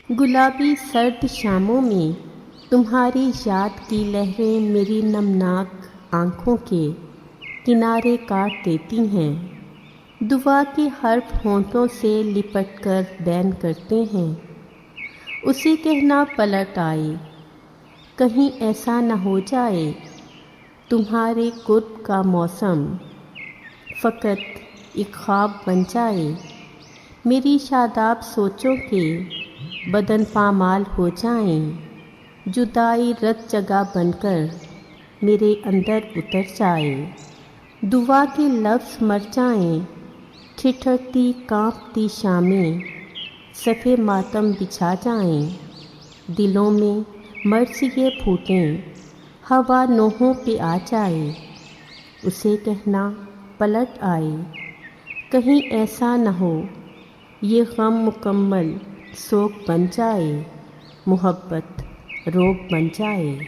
گلابی سرد شاموں میں تمہاری یاد کی لہریں میری نمناک آنکھوں کے کنارے کاٹ دیتی ہیں، دعا کے حرف ہونٹوں سے لپٹ کر بین کرتے ہیں۔ اسے کہنا پلٹ آئے، کہیں ایسا نہ ہو جائے تمہارے قرب کا موسم فقط ایک خواب بن جائے۔ میری شاداب سوچوں کے بدن پامال ہو جائیں، جدائی رت جگہ بن کر میرے اندر اتر جائے۔ دعا کے لفظ مر جائیں، ٹھٹھرتی کانپتی شامیں صفِ ماتم بچھا جائیں۔ دلوں میں مرثیے پھوٹیں، ہوا نوحوں پہ آ جائے۔ اسے کہنا پلٹ آئے، کہیں ایسا نہ ہو یہ غم مکمل سوگ بن جائے، محبت روگ بن جائے۔